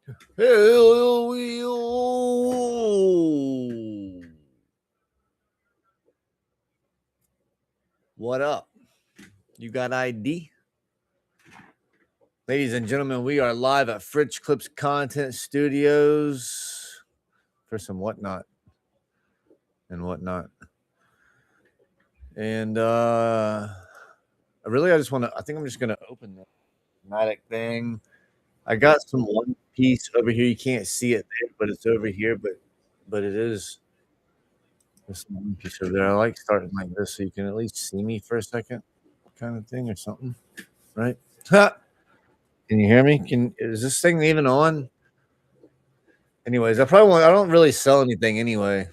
What up? You got ID? Ladies and gentlemen, we are live at Fritch Clips Content Studios for some whatnot and whatnot. And really, I think I'm just gonna open the Matic thing. I got some One Piece over here. You can't see it there, but it's over here. But it is. There's some One Piece over there. I like starting like this so you can at least see me for a second, kind of thing or something, right? Ha! Can you hear me? Is this thing even on? Anyways, I don't really sell anything anyway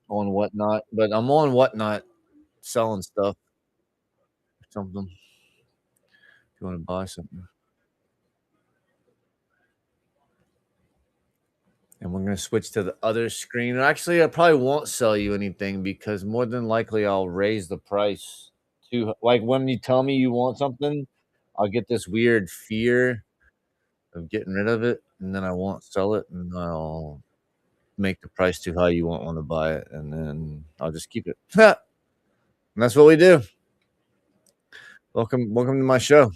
on Whatnot, but I'm on Whatnot selling stuff or something. If you want to buy something. And we're gonna switch to the other screen. Actually, I probably won't sell you anything because more than likely I'll raise the price to like when you tell me you want something, I'll get this weird fear of getting rid of it, and then I won't sell it, and I'll make the price too high. You won't want to buy it, and then I'll just keep it. And that's what we do. Welcome to my show.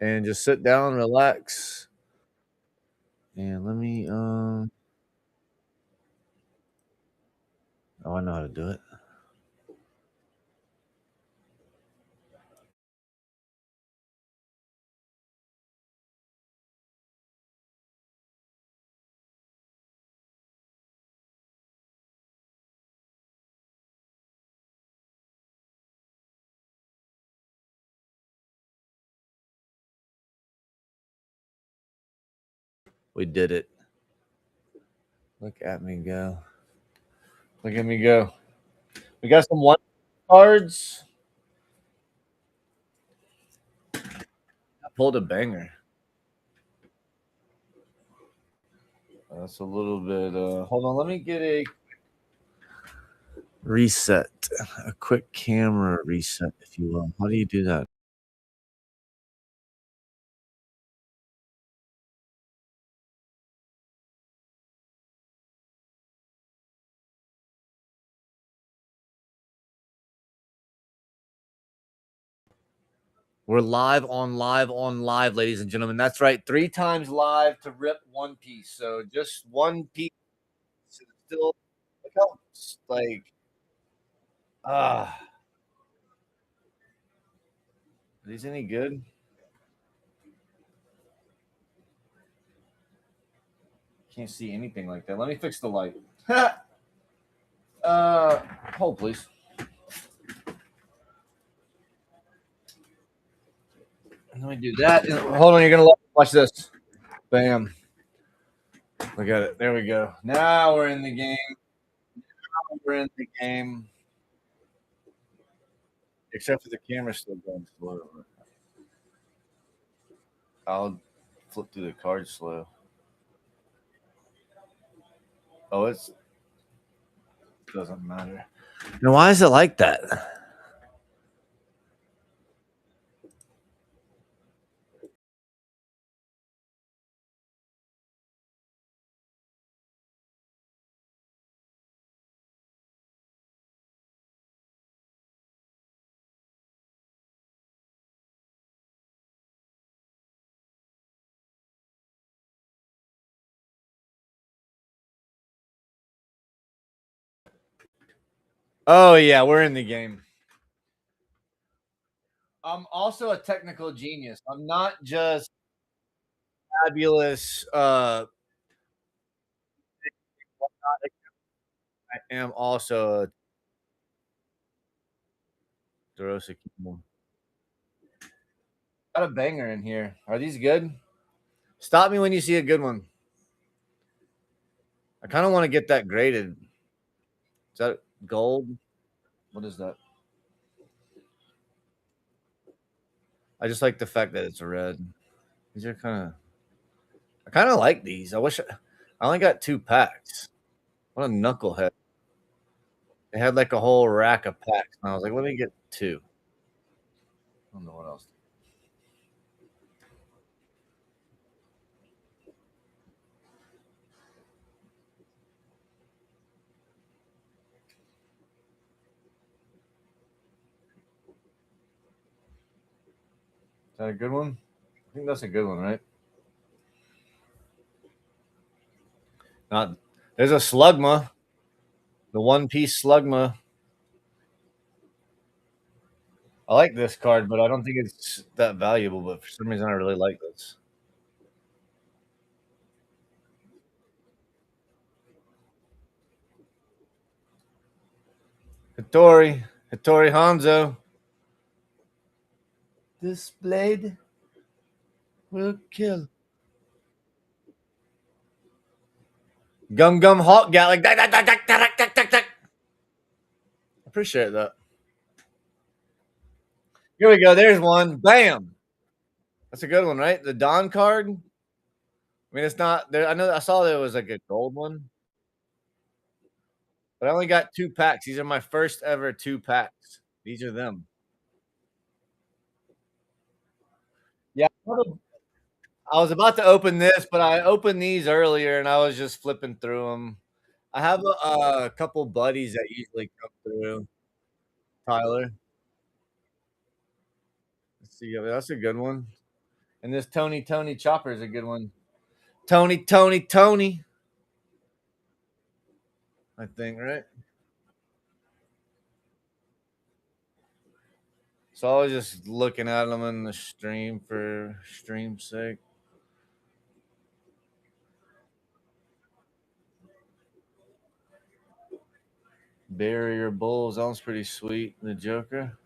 And just sit down, relax. And let me oh, I know how to do it. We did it. Look at me go. Look at me go. We got some one cards. I pulled a banger. That's a little bit hold on, let me get a reset. A quick camera reset, if you will. How do you do that? We're live, ladies and gentlemen. That's right. 3 times live to rip One Piece. So just One Piece is still look how like ah are these any good? Can't see anything like that. Let me fix the light. Hold please. Let me do that. Hold on, you're gonna watch this. Bam. Look at it. There we go. Now we're in the game. Now we're in the game. Except for the camera still going slow. I'll flip through the card slow. Oh, it doesn't matter. Now, why is it like that? Oh yeah, we're in the game. I'm also a technical genius. I'm not just fabulous. I am also a Dorosic. Got a banger in here. Are these good? Stop me when you see a good one. I kind of want to get that graded. Is that gold? What is that? I just like the fact that it's red. These are I kind of like these. I only got 2 packs. What a knucklehead. They had like a whole rack of packs. And I was like, let me get 2. I don't know what else. Is that a good one? I think that's a good one, right? Not. There's a Slugma, the One Piece Slugma. I like this card, but I don't think it's that valuable. But for some reason, I really like this. Hattori Hanzo. This blade will kill. Gum Gum Hawk Gal. Like. Appreciate that. Here we go. There's one. Bam. That's a good one, right? The Don card. I mean, it's not there. I know I saw there was like a gold one, but I only got 2 packs. These are my first ever 2 packs. These are them. Yeah, I was about to open this, but I opened these earlier and I was just flipping through them. I have a couple buddies that usually come through. Tyler, let's see, that's a good one. And this Tony Chopper is a good one. Tony. I think right. So I was just looking at them in the stream for stream's sake. Barrier Bull sounds pretty sweet. The Joker.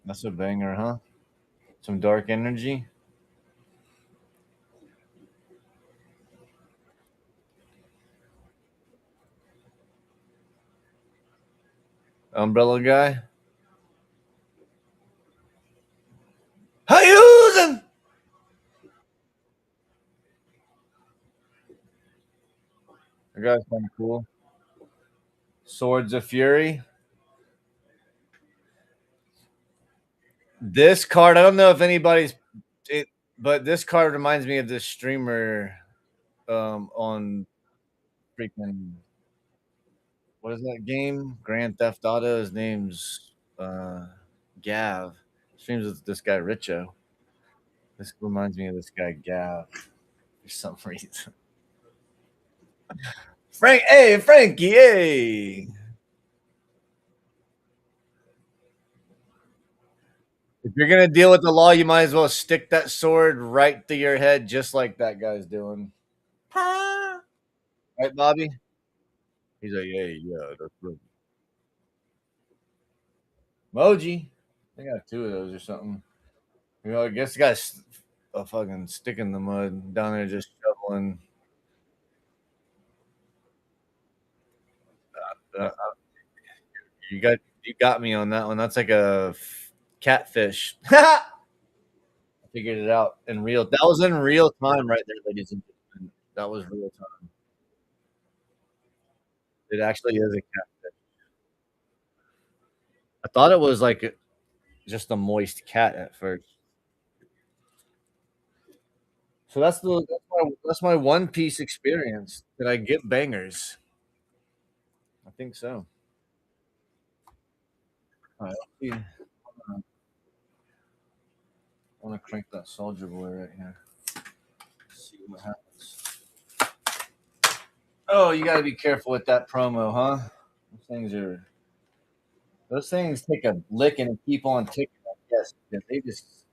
That's a banger, huh? Some dark energy. Umbrella guy. How you using? That guy's kind of cool. Swords of Fury. This card, I don't know if anybody's it, but this card reminds me of this streamer on freaking what is that game? Grand Theft Auto. His name's Gav. Streams with this guy Richo. This reminds me of this guy Gav for some reason. Frankie, hey. If you're gonna deal with the law, you might as well stick that sword right through your head, just like that guy's doing. Right, Bobby? He's like, yeah, that's right. Moji. I got 2 of those or something. I guess the guy's a fucking stick in the mud down there just shoveling. Uh, you got me on that one. That's like a catfish. I figured it out in real. That was in real time, right there, ladies and gentlemen. That was real time. It actually is a catfish. I thought it was like just a moist cat at first. So that's my One Piece experience. Did I get bangers? I think so. All right, I want to crank that Soldier Boy right here. See what happens. Oh, you got to be careful with that promo, huh? Those things take a licking and keep on ticking. I guess because they just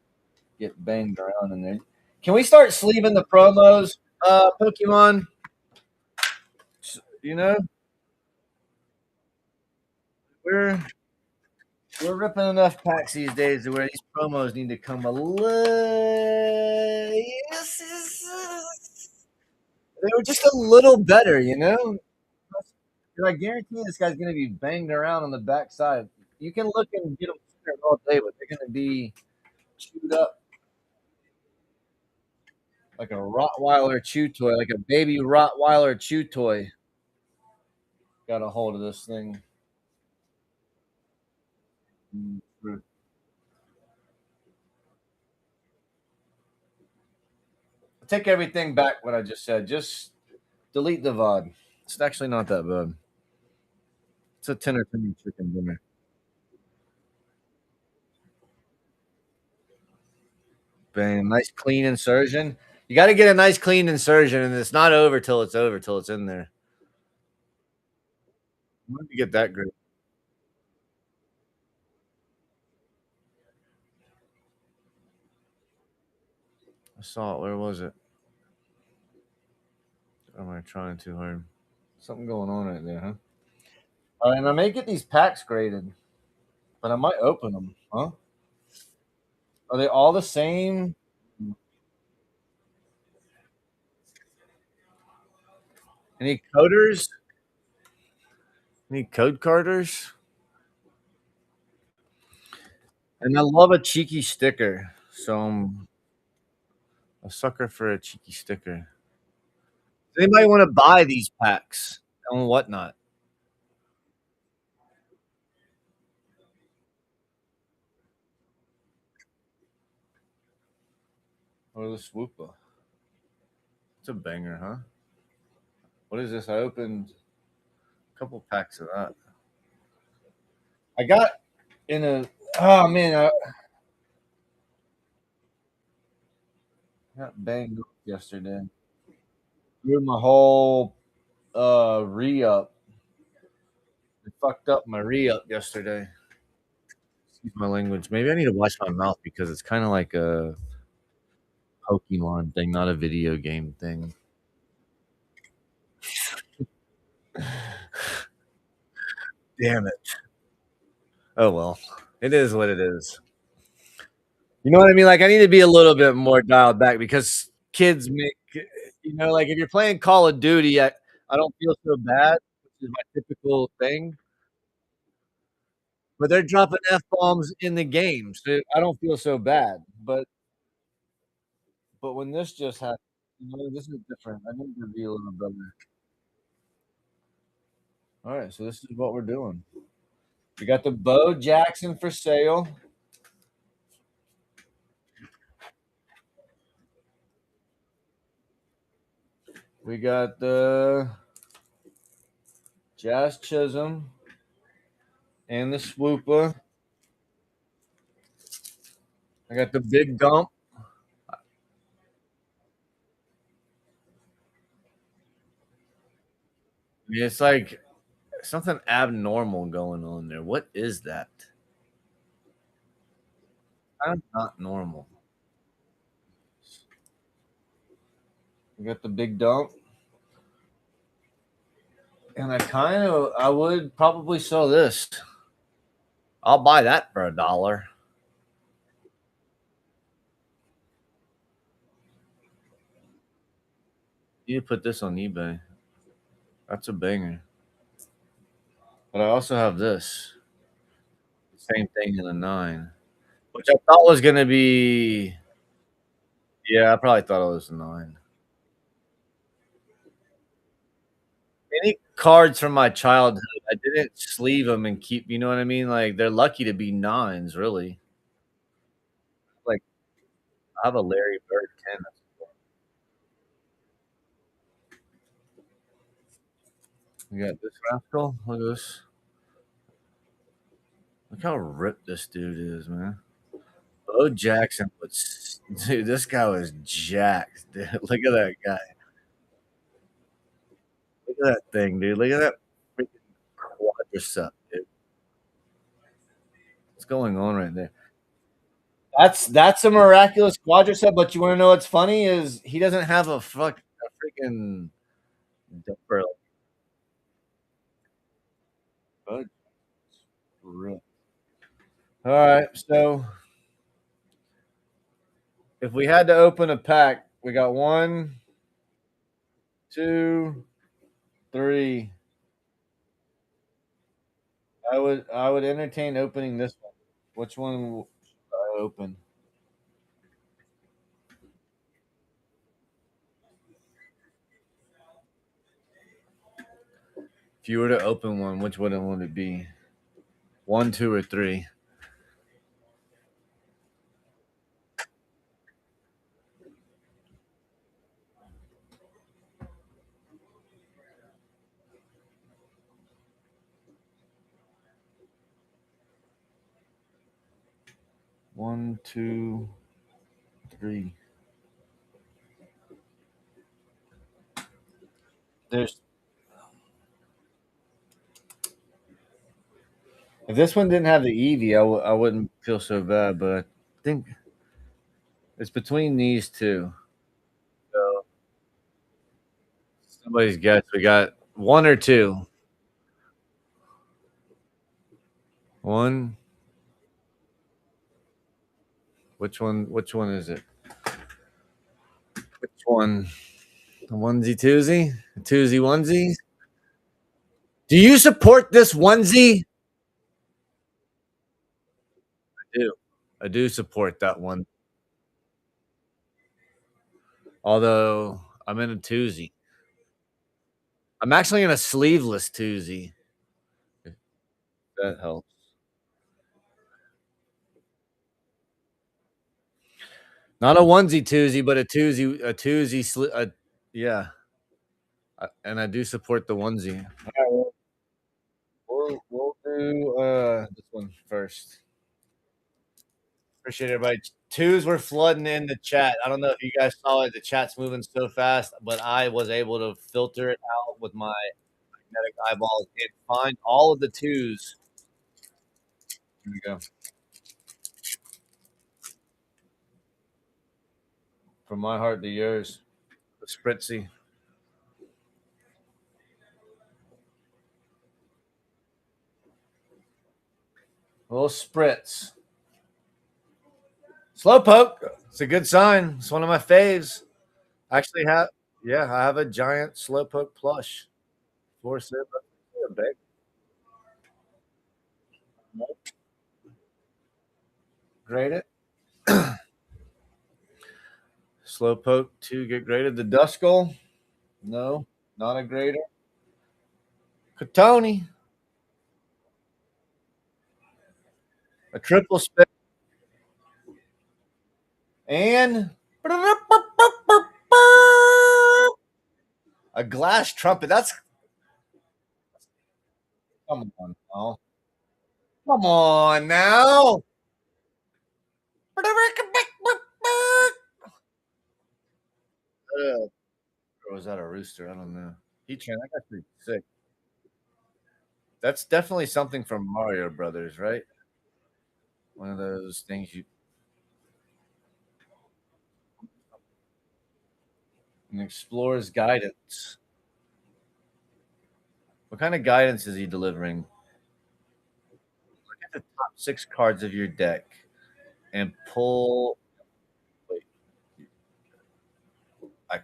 get banged around in there. Can we start sleeving the promos, Pokemon? You know, we're we're ripping enough packs these days to where these promos need to come a little. They were just a little better, you know. I guarantee this guy's going to be banged around on the backside. You can look and get them all day, but they're going to be chewed up like a Rottweiler chew toy, like a baby Rottweiler chew toy. Got a hold of this thing. Take everything back what I just said. Just delete the VOD. It's actually not that bad. It's a 10 or 20 chicken dinner. Bang. Nice clean insertion. You got to get a nice clean insertion, and it's not over till it's over, till it's in there. Where did you get that grip? I saw it. Where was it? Or am I trying too hard? Something going on right there, huh? And I may get these packs graded, but I might open them, huh? Are they all the same? Any coders? Any code carders? And I love a cheeky sticker. So I'm a sucker for a cheeky sticker. Does anybody want to buy these packs and whatnot? Or the swooper? It's a banger, huh? What is this? I opened a couple packs of that. I got in a oh man, I got banged up yesterday. Threw my whole re up. It fucked up my re up yesterday. Excuse my language. Maybe I need to wash my mouth because it's kind of like a Pokemon thing, not a video game thing. Damn it. Oh well. It is what it is. You know what I mean? Like I need to be a little bit more dialed back because kids make like if you're playing Call of Duty, I don't feel so bad, which is my typical thing. But they're dropping F bombs in the game, so I don't feel so bad. But when this just happened, this is different. I need to be a little better. All right, so this is what we're doing. We got the Bo Jackson for sale. We got the Jazz Chisholm and the Swooper. I got the Big Dump. I mean, it's like something abnormal going on there. What is that? I'm not normal. We got the Big Dump. And I would probably sell this. I'll buy that for $1. You put this on eBay. That's a banger. But I also have this. Same thing in a 9. Which I thought was gonna be yeah, I probably thought it was a 9. Any cards from my childhood, I didn't sleeve them and keep you know what I mean? Like, they're lucky to be 9s, really. Like, I have a Larry Bird 10. We got this rascal. Look at this. Look how ripped this dude is, man. Bo Jackson was dude, this guy was jacked, dude. Look at that guy. Look at that thing, dude. Look at that freaking quadricep, dude. What's going on right there? That's a miraculous quadricep, but you want to know what's funny is he doesn't have a freaking for like, real. All right, so if we had to open a pack, we got one, two, three. I would entertain opening this one. Which one will I open? If you were to open one, which one would it be? One, two, or three? One, two. 3. There's If this one didn't have the Eevee, I wouldn't feel so bad. But I think it's between these two. So somebody's guess. We got one or two. One. Which one? Which one is it? Which one? The onesie twosie? The twosie onesie? Do you support this onesie? I do. I do support that one. Although I'm in a twosie. I'm actually in a sleeveless twosie. If that helps. Not a onesie twosie, but a twosie. A twosie. Yeah. And I do support the onesie. All right, we'll do this one first. Appreciate everybody. Twos were flooding in the chat. I don't know if you guys saw it. The chat's moving so fast, but I was able to filter it out with my magnetic eyeballs and find all of the twos. Here we go. From my heart to yours. The Spritzy. A little spritz. Slowpoke. It's a good sign. It's one of my faves. I actually have, yeah, I have a giant Slowpoke plush. For sale. Big. Grade it. Slowpoke to get graded. The Duskull. No, not a grader. Katoni. A triple spin. And a glass trumpet. That's come on now. Come on now. Or was that a rooster? I don't know. He trained. That got pretty sick. That's definitely something from Mario Brothers, right? One of those things you an explorer's guidance. What kind of guidance is he delivering? Look at the top 6 cards of your deck and pull. Wait, I,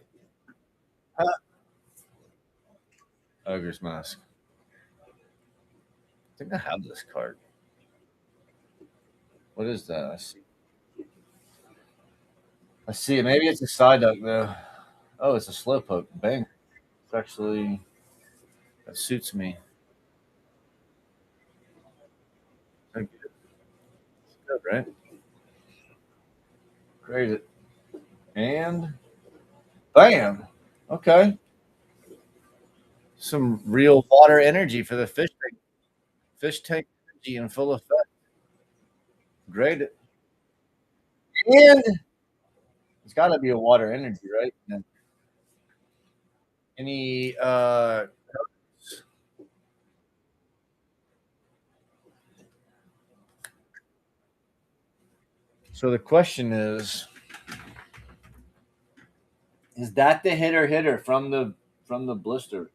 Ogre's Mask. I think I have this card. What is that? I see. I see it. Maybe it's a side duck though. Oh, it's a Slowpoke. Bang. It's actually that suits me. Thank you. It's good, right? Grade it. And bam. Okay. Some real water energy for the fish tank. Fish tank energy in full effect. Grade it. And it's got to be a water energy, right? And any so the question is that the hitter from the blister?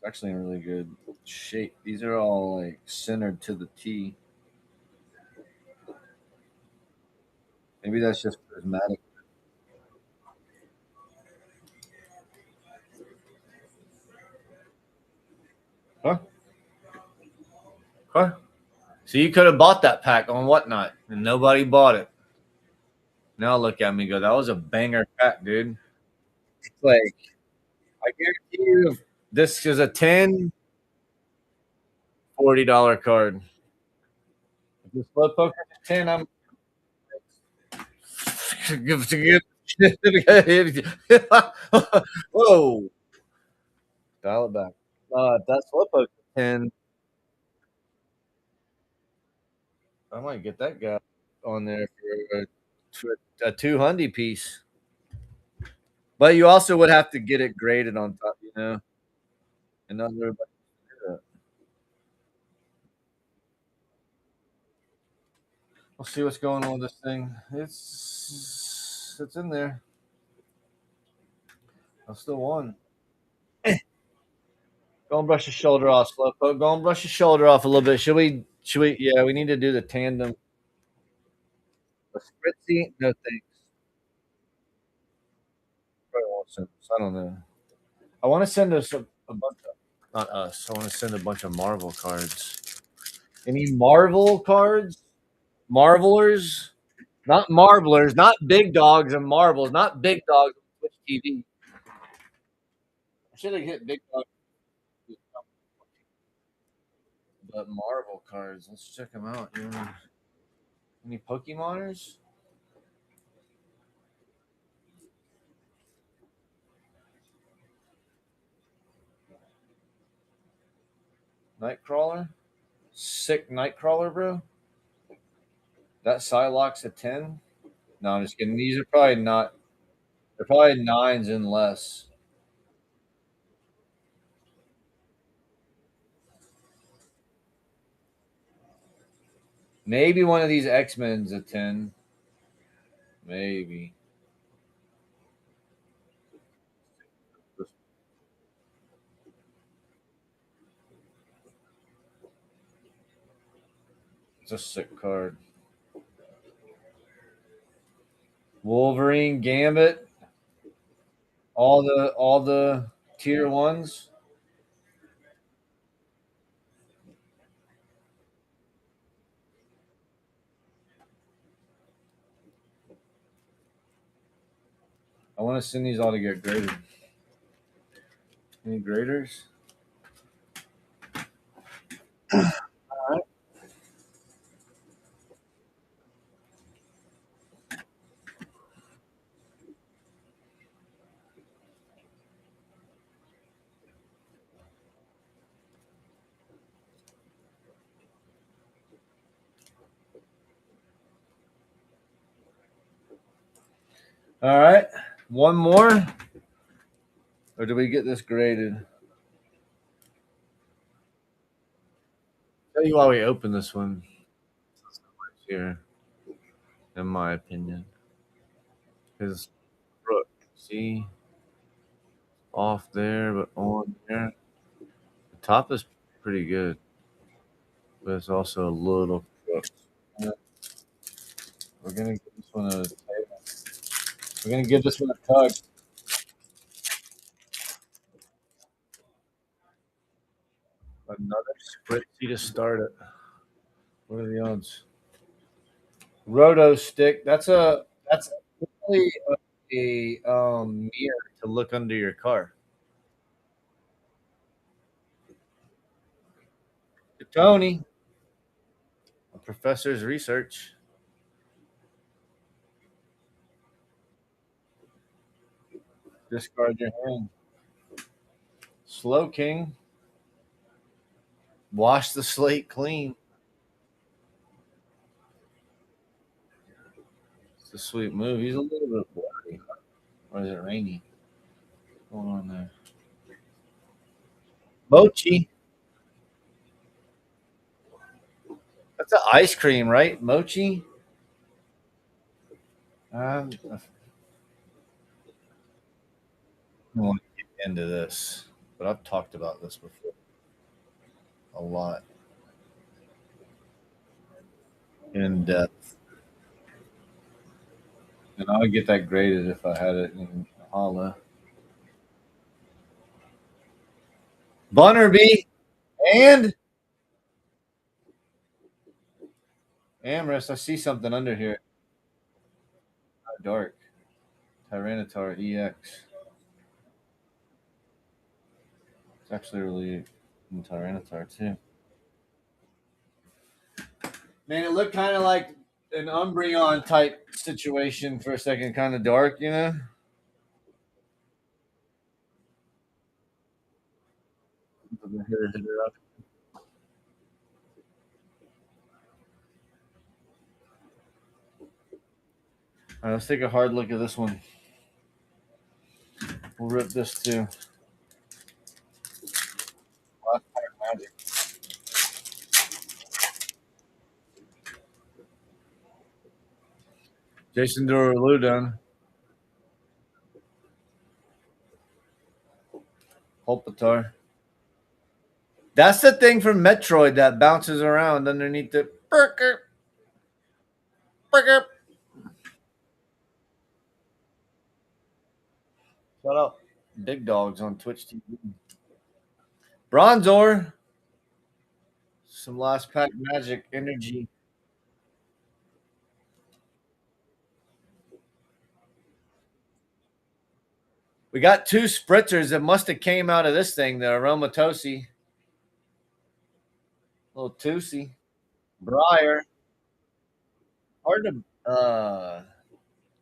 It's actually in really good shape. These are all like centered to the T. Maybe that's just prismatic. Huh? Huh? So you could have bought that pack on Whatnot, and nobody bought it. Now look at me go. That was a banger pack, dude. It's like I guarantee you, if this is a $40 card. If this Slowpoke is 10, I'm give to give. Whoa, dial it back. That Slowpoke 10. I might get that guy on there for a 200 piece. But you also would have to get it graded on top, and not everybody can do that. We'll see what's going on with this thing. It's in there. I still won. Go and brush your shoulder off, Slowpoke. Go and brush your shoulder off a little bit. Should we? Should we? Yeah, we need to do the tandem. A spritzy? No thanks. Probably won't send us. I don't know. I want to send us a bunch of, not us. I want to send a bunch of Marvel cards. Any Marvel cards? Marvelers? Not marblers, not big dogs and marbles, not big dogs on Twitch TV. I should have hit big dogs, but Marvel cards. Let's check them out. Any Pokemoners? Nightcrawler? Sick Nightcrawler, bro. That Psylocke's a 10. No, I'm just kidding. These are probably not. They're probably nines and less. Maybe one of these X-Men's a 10. Maybe. It's a sick card. Wolverine, Gambit, all the tier ones. I want to send these all to get graded. Any graders? All right. All right. One more, or do we get this graded? Tell you why we open this one here, in my opinion, because Brooke, see, off there, but on there. The top is pretty good, but it's also a little crooked. We're gonna give this one a. We're gonna give this one a tug. Another spritzy to start it. What are the odds? Roto stick. That's really a mirror to look under your car. Tony, a professor's research. Discard your hand. Slow King. Wash the slate clean. It's a sweet move. He's a little bit blurry. Or is it rainy? What's going on there? Mochi. That's an ice cream, right? Mochi. I don't want to get into this, but I've talked about this before a lot in depth. And I would get that graded if I had it in Hala. Bunnerby and Amherst. I see something under here. Dark. Tyranitar EX. It's actually really in Tyranitar too. Man, it looked kind of like an Umbreon type situation for a second, kind of dark, you know. Hit her up. All right, let's take a hard look at this one. We'll rip this too. Last pack magic. Jason Derulo done. Holpitar. That's the thing from Metroid that bounces around underneath the burger. Burger. Shut up. Big dogs on Twitch TV. Bronzor. Some last pack magic energy. We got two spritzers that must have came out of this thing. The Aromatosi. Little Tootsie. Briar. Hard to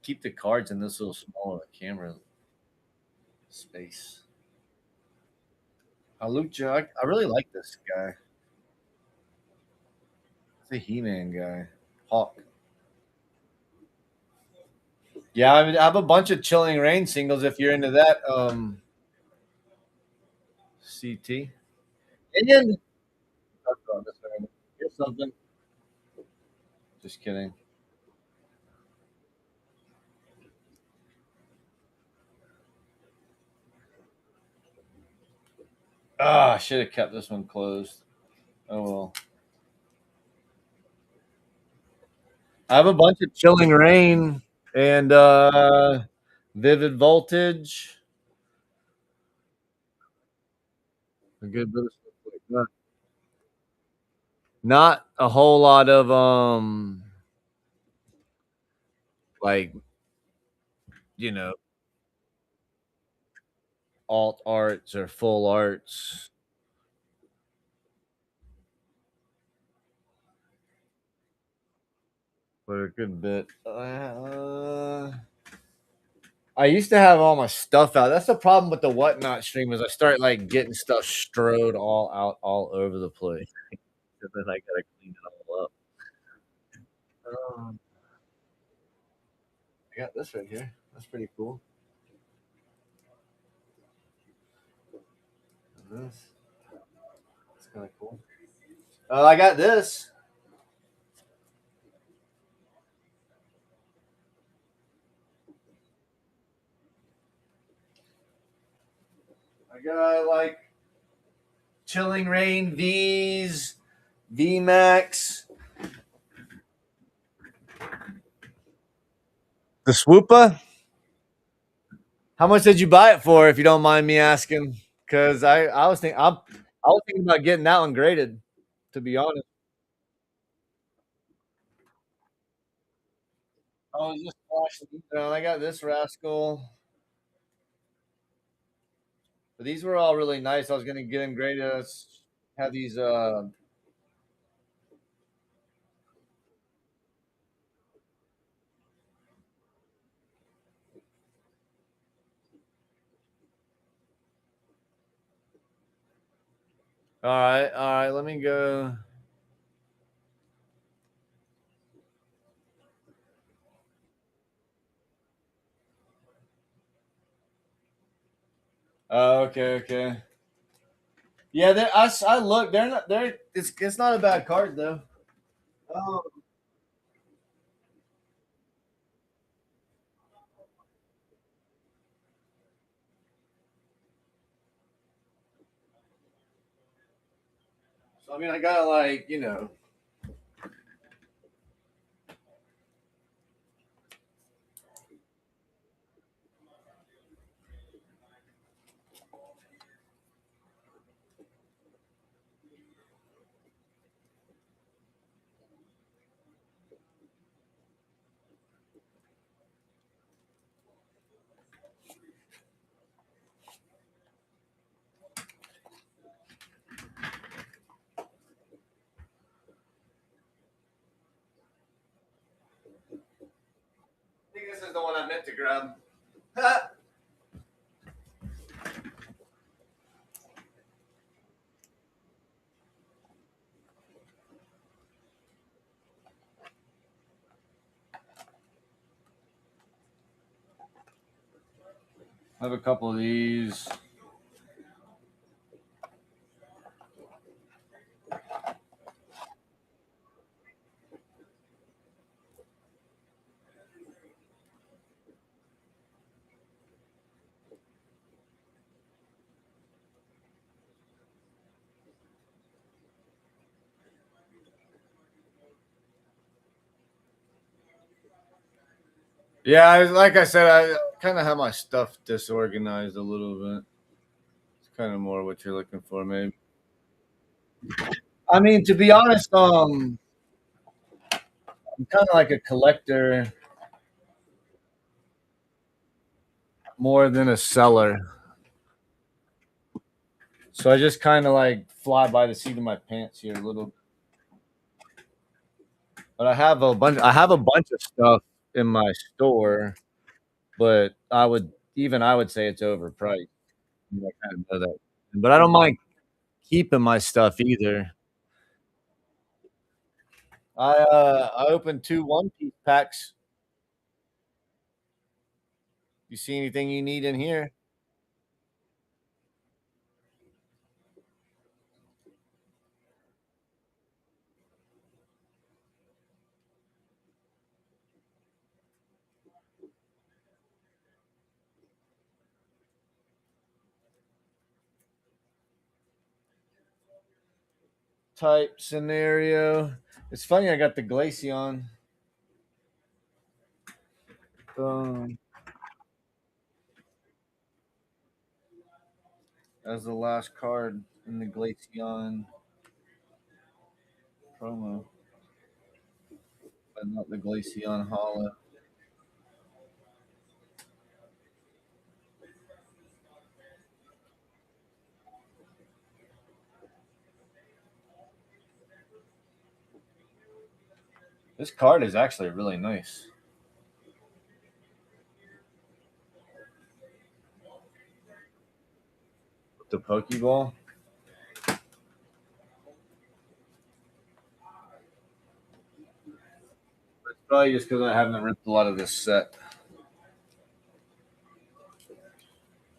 keep the cards in this little small camera space. Alucha. I really like this guy. It's a He-Man guy. Hawk. Yeah, I have a bunch of Chilling Rain singles if you're into that. CT. Indian. Here's something. Just kidding. Ah, I should have kept this one closed. Oh well. I have a bunch of Chilling Rain and Vivid Voltage. A good bit of stuff like that. Not a whole lot of like, you know, alt arts or full arts. But a good bit. I used to have all my stuff out. That's the problem with the whatnot stream is I start like getting stuff strode all out all over the place. And then I gotta clean it all up. Um, I got this right here. That's pretty cool. This. That's kind of cool. I got this. I got like Chilling Rain V's, V Max. The Swoopa? How much did you buy it for, if you don't mind me asking? Because I was thinking about getting that one graded, to be honest. I was just watching, I got this rascal. But these were all really nice. I was gonna get them graded. Have these all right, let me go. Oh, okay, okay. Yeah, I look. They're not. It's not a bad card though. Oh, so I mean, I got like to grab. I have a couple of these. Yeah, like I said, I kind of have my stuff disorganized a little bit. It's kind of more what you're looking for, maybe. I mean, to be honest, I'm kind of like a collector more than a seller. So I just kind of like fly by the seat of my pants here a little. But I have a bunch of stuff in my store, but I would say it's overpriced. I kind of know that. But I don't mind keeping my stuff either. I opened two One Piece packs. You see anything you need in here? Type scenario. It's funny I got the Glaceon. Um, as the last card in the Glaceon promo, but not the Glaceon Hollow. This card is actually really nice. The Pokeball. It's probably just because I haven't ripped a lot of this set.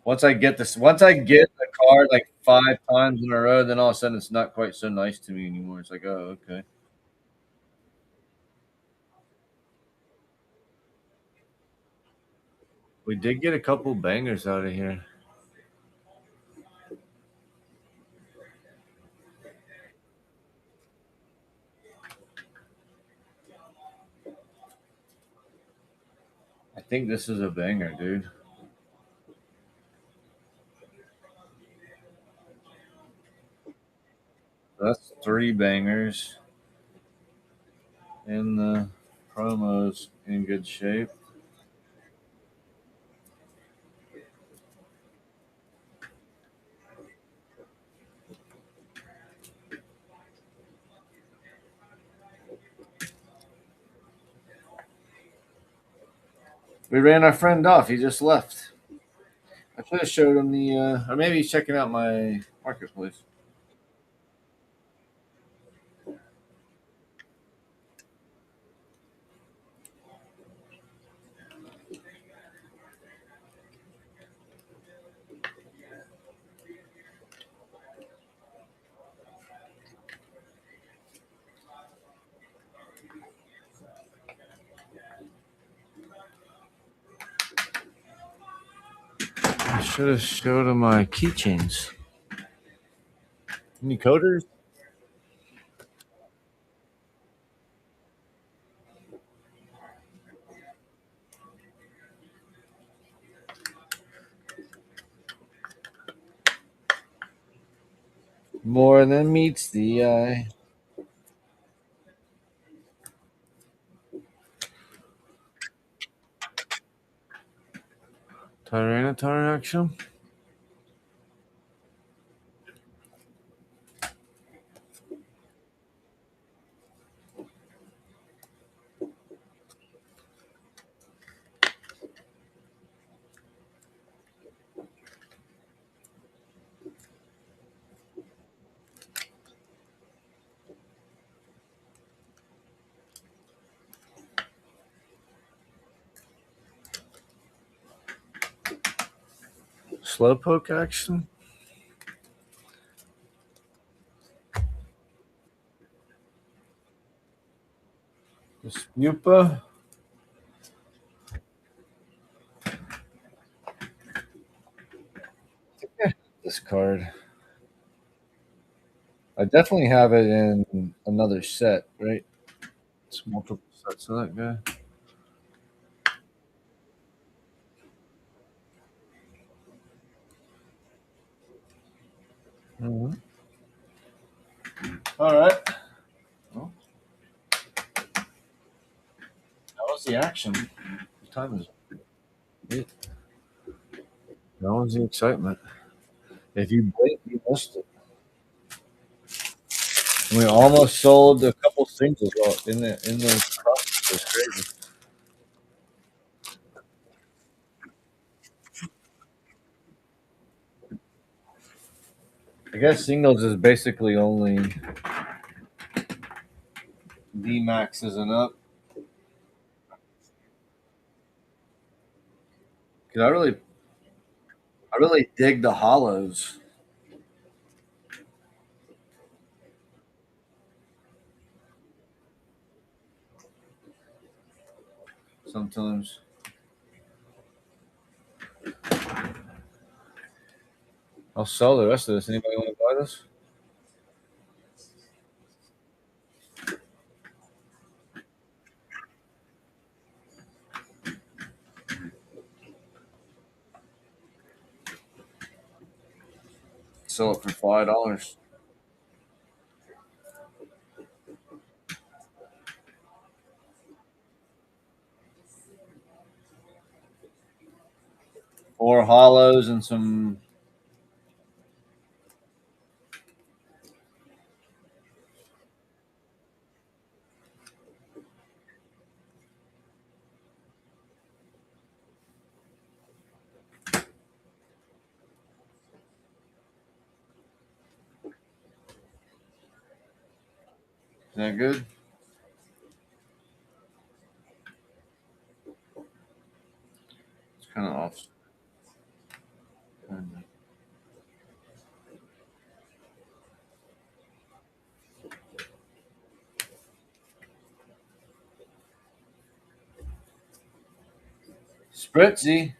Once I get the card like 5 times in a row, then all of a sudden it's not quite so nice to me anymore. It's like, oh, okay. We did get a couple bangers out of here. I think this is a banger, dude. That's three bangers. And the promos in good shape. We ran our friend off. He just left. I should have showed him the, or maybe he's checking out my marketplace. I should have showed him my keychains. Any coders? More than meets the eye. Tyranitar action. slowpoke action. The Spupa. This card. I definitely have it in another set, right? It's multiple sets of that guy. Mm-hmm. All right. Well, that was the action. What time is it? That was the excitement. If you blink, you missed it. We almost sold a couple singles in the crust. It was crazy. I guess singles is basically only D maxes and up. Cause I really dig the hollows. Sometimes I'll sell the rest of this. Anybody want to buy this? Sell it for $5. 4 hollows and some. Is that good? It's kind of off. Spritzy.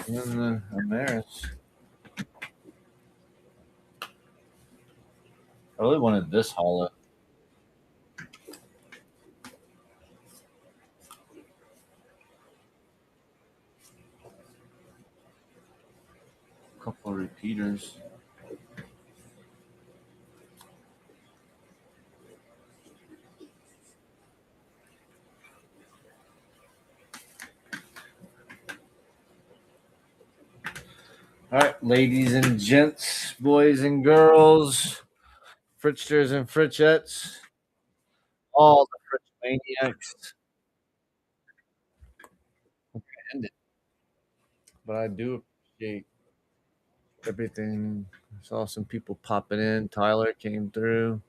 In the Amaris. I really wanted this hollow. A couple of repeaters. All right, ladies and gents, boys and girls, Fritchters and Fritchettes, all the Fritch maniacs. End it. But I do appreciate everything. I saw some people popping in. Tyler came through.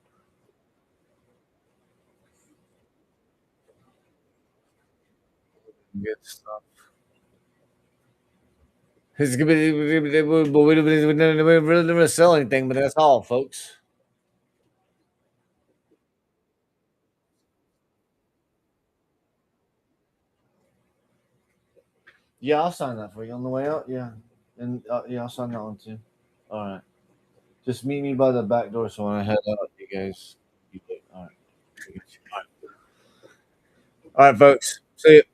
Good stuff. It's gonna be, but we don't really sell anything, but that's all, folks. Yeah, I'll sign that for you on the way out. Yeah, and yeah, I'll sign that one too. All right, just meet me by the back door, so when I head out, you guys. All right, all right, folks. See you.